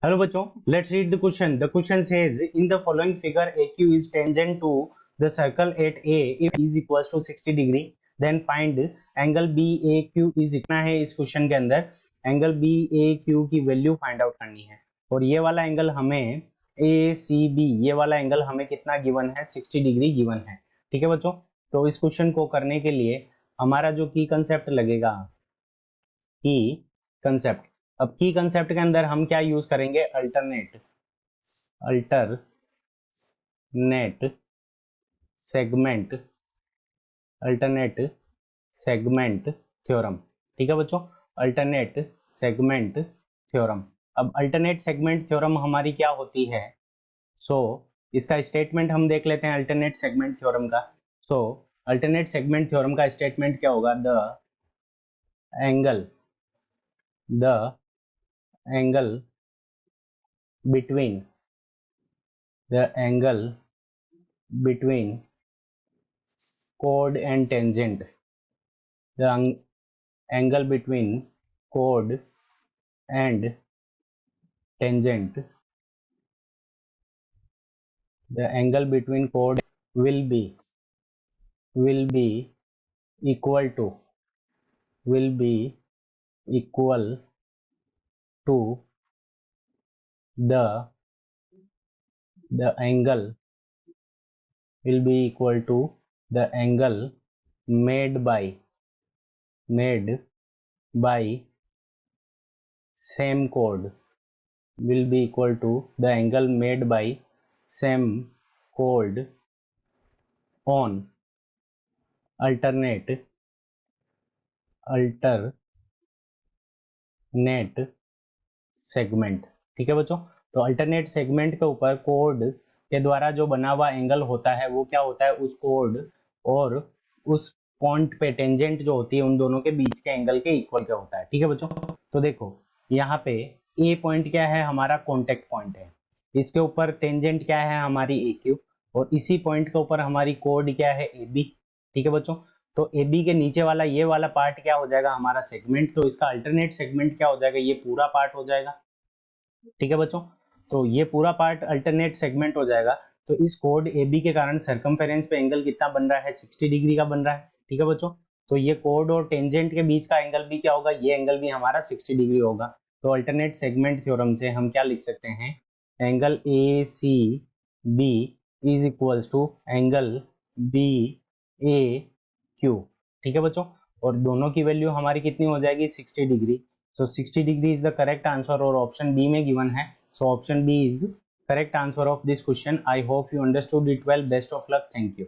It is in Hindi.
हेलो बच्चों, let's read the question. The question says in the following figure AQ is tangent to the circle at A if is equals to 60 degree then find angle BAQ is इतना है. इस क्वेश्चन के अंदर एंगल BAQ की वैल्यू फाइंड आउट करनी है और ये वाला एंगल हमें ACB, ये वाला एंगल हमें कितना गिवन है, 60 डिग्री गिवन है. ठीक है बच्चों, तो इस क्वेश्चन को करने के लिए हमारा जो की कंसेप्ट लगेगा, की कंसेप्ट. अब की कंसेप्ट के अंदर हम क्या यूज करेंगे, alternate segment alternate segment theorem. ठीक है बच्चों, अल्टरनेट सेगमेंट थ्योरम. अब अल्टरनेट सेगमेंट थ्योरम हमारी क्या होती है, सो इसका स्टेटमेंट हम देख लेते हैं अल्टरनेट सेगमेंट थ्योरम का. सो अल्टरनेट सेगमेंट थ्योरम का स्टेटमेंट क्या होगा, the angle between chord and tangent, the angle between chord and tangent, the angle between chord will be equal to the angle will be equal to the angle made by same chord, will be equal to the angle made by same chord on alternate segment. ठीक है बच्चों, तो अल्टरनेट सेगमेंट के ऊपर कोड के द्वारा जो बना हुआ एंगल होता है वो क्या होता है, उस कोड और उस पॉइंट पे टेंजेंट जो होती है उन दोनों के बीच के एंगल के इक्वल क्या होता है. ठीक है बच्चों, तो देखो यहाँ पे ए पॉइंट क्या है, हमारा कॉन्टेक्ट पॉइंट है. इसके ऊपर टेंजेंट क्या है, हमारी AQ, और इसी पॉइंट के ऊपर हमारी कोड क्या है, AB. ठीक है बच्चों, तो AB के नीचे वाला ये वाला पार्ट क्या हो जाएगा, हमारा सेगमेंट. तो इसका अल्टरनेट सेगमेंट क्या हो जाएगा, ये पूरा पार्ट हो जाएगा. ठीक है बच्चों, तो ये पूरा पार्ट अल्टरनेट सेगमेंट हो जाएगा. तो इस कोड AB के कारण सरकमफेरेंस पे एंगल कितना बन रहा है, 60 डिग्री का बन रहा है. ठीक है बच्चों, तो ये कोड और टेंजेंट के बीच का एंगल भी क्या होगा, ये एंगल भी हमारा 60 डिग्री होगा. तो अल्टरनेट सेगमेंट थ्योरम से हम क्या लिख सकते हैं, angle ACB is equals to angle BAQ. ठीक है बच्चों, और दोनों की वैल्यू हमारी कितनी हो जाएगी, 60 degree. So 60 degree is the correct answer और ऑप्शन बी में गिवन है. So option B is correct answer of this question. I hope you understood it well. Best of luck. Thank you.